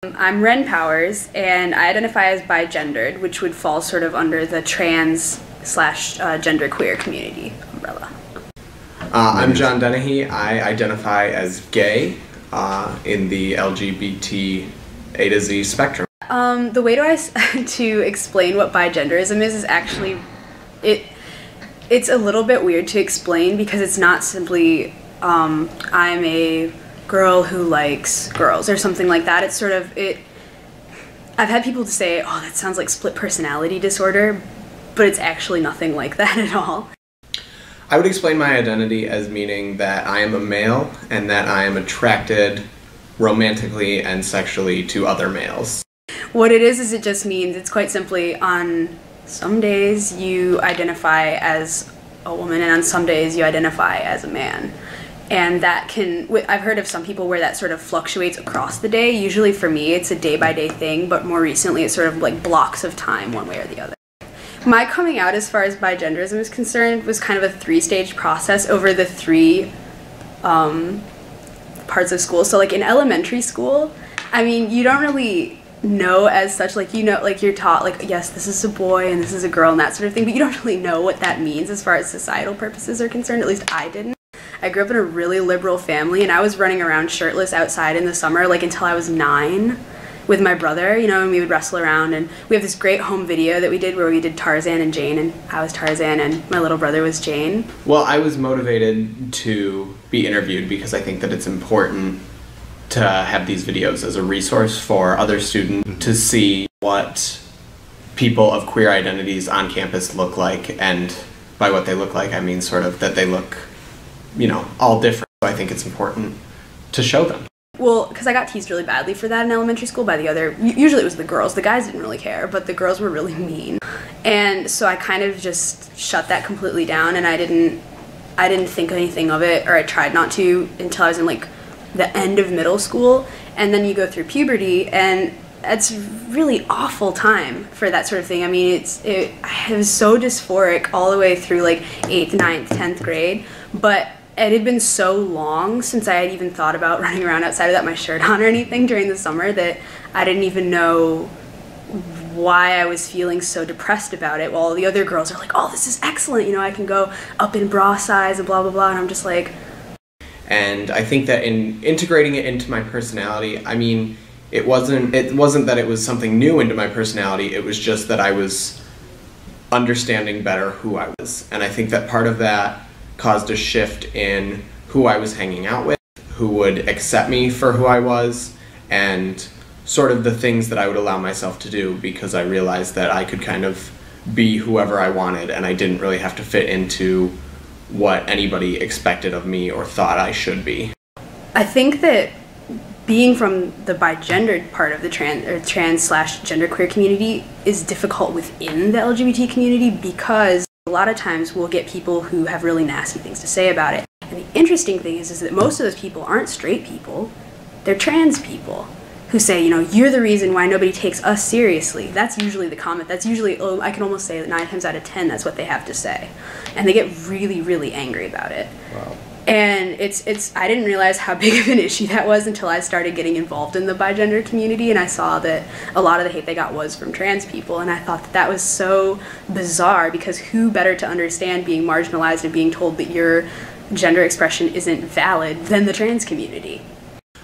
I'm Ren Powers, and I identify as bigendered, which would fall sort of under the trans slash genderqueer community umbrella. I'm John Dennehy. I identify as gay in the LGBT A to Z spectrum. The way to explain what bigenderism is actually, it's a little bit weird to explain because it's not simply I'm a girl who likes girls or something like that. It's sort of, I've had people to say, oh, that sounds like split personality disorder, but it's actually nothing like that at all. I would explain my identity as meaning that I am a male and that I am attracted romantically and sexually to other males. What it is it just means, it's quite simply, on some days you identify as a woman and on some days you identify as a man. And that can, I've heard of some people where that sort of fluctuates across the day. Usually for me it's a day-by-day thing, but more recently it's sort of like blocks of time one way or the other. My coming out as far as bigenderism is concerned was kind of a three-stage process over the three parts of school. So like in elementary school, I mean, you don't really know as such, like, you know, like you're taught like, yes, this is a boy and this is a girl and that sort of thing, but you don't really know what that means as far as societal purposes are concerned. At least I didn't. I grew up in a really liberal family and I was running around shirtless outside in the summer like until I was 9 with my brother, you know, and we would wrestle around, and we have this great home video that we did where we did Tarzan and Jane, and I was Tarzan and my little brother was Jane. Well, I was motivated to be interviewed because I think that it's important to have these videos as a resource for other students to see what people of queer identities on campus look like, and by what they look like I mean sort of that they look, you know, all different. I think it's important to show them. Well, because I got teased really badly for that in elementary school by the other, usually it was the girls. The guys didn't really care, but the girls were really mean. And so I kind of just shut that completely down, and I didn't think anything of it, or I tried not to until I was in like the end of middle school. And then you go through puberty, and it's really awful time for that sort of thing. I mean, I was so dysphoric all the way through like 8th, 9th, 10th grade, but it had been so long since I had even thought about running around outside without my shirt on or anything during the summer that I didn't even know why I was feeling so depressed about it, while the other girls are like, oh, this is excellent, you know, I can go up in bra size and blah, blah, blah, and I'm just like... And I think that in integrating it into my personality, I mean, it wasn't that it was something new into my personality, it was just that I was understanding better who I was. And I think that part of that caused a shift in who I was hanging out with, who would accept me for who I was, and sort of the things that I would allow myself to do, because I realized that I could kind of be whoever I wanted and I didn't really have to fit into what anybody expected of me or thought I should be. I think that being from the bigendered part of the trans slash genderqueer community is difficult within the LGBT community, because a lot of times we'll get people who have really nasty things to say about it. And the interesting thing is that most of those people aren't straight people, they're trans people who say, you know, you're the reason why nobody takes us seriously. That's usually the comment. That's usually, oh, I can almost say that 9 times out of 10 that's what they have to say. And they get really, really angry about it. Wow. And I didn't realize how big of an issue that was until I started getting involved in the bigender community, and I saw that a lot of the hate they got was from trans people, and I thought that was so bizarre, because who better to understand being marginalized and being told that your gender expression isn't valid than the trans community?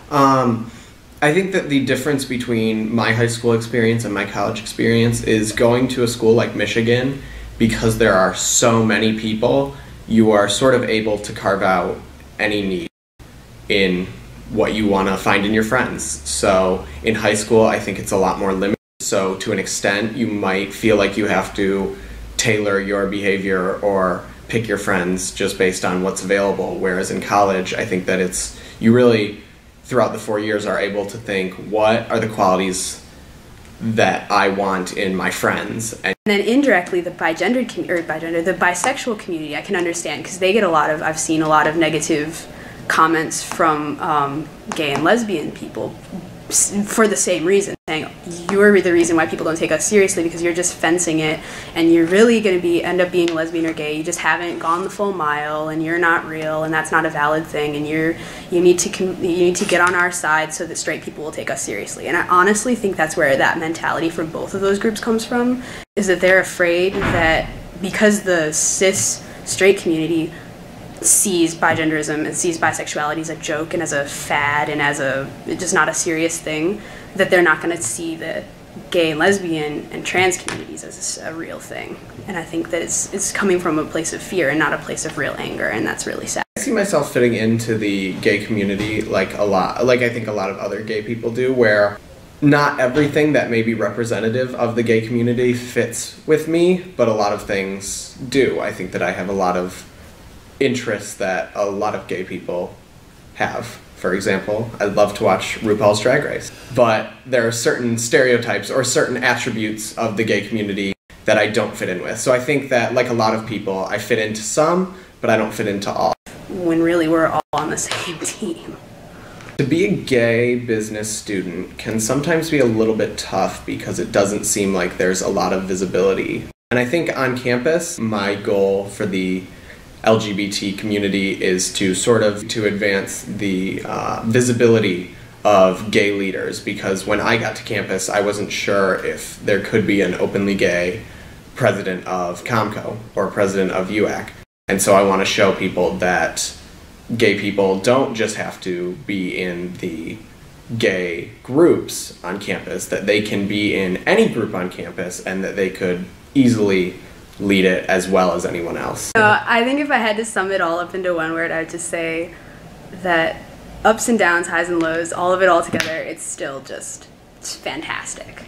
I think that the difference between my high school experience and my college experience is going to a school like Michigan, because there are so many people, you are sort of able to carve out any need in what you want to find in your friends. So in high school, I think it's a lot more limited. So to an extent, you might feel like you have to tailor your behavior or pick your friends just based on what's available. Whereas in college, I think that you really, throughout the 4 years, are able to think, what are the qualities that I want in my friends? And then indirectly, the the bisexual community, I can understand, because they get I've seen a lot of negative comments from gay and lesbian people. for the same reason, saying you're the reason why people don't take us seriously because you're just fencing it, and you're really going to end up being lesbian or gay. You just haven't gone the full mile, and you're not real, and that's not a valid thing. And you need to get on our side so that straight people will take us seriously. And I honestly think that's where that mentality from both of those groups comes from, is that they're afraid that because the cis straight community sees bigenderism and sees bisexuality as a joke and as a fad and as just not a serious thing, that they're not going to see the gay, lesbian, and trans communities as a real thing. And I think that it's coming from a place of fear and not a place of real anger, and that's really sad. I see myself fitting into the gay community like I think a lot of other gay people do, where not everything that may be representative of the gay community fits with me, but a lot of things do. I think that I have a lot of interests that a lot of gay people have. For example, I love to watch RuPaul's Drag Race, but there are certain stereotypes or certain attributes of the gay community that I don't fit in with. So I think that, like a lot of people, I fit into some, but I don't fit into all. When really we're all on the same team. To be a gay business student can sometimes be a little bit tough because it doesn't seem like there's a lot of visibility. And I think on campus, my goal for the LGBT community is to advance the visibility of gay leaders, because when I got to campus, I wasn't sure if there could be an openly gay president of Comco or president of UAC. And so I want to show people that gay people don't just have to be in the gay groups on campus, that they can be in any group on campus and that they could easily lead it as well as anyone else. I think if I had to sum it all up into one word, I would just say that ups and downs, highs and lows, all of it all together, it's still just fantastic.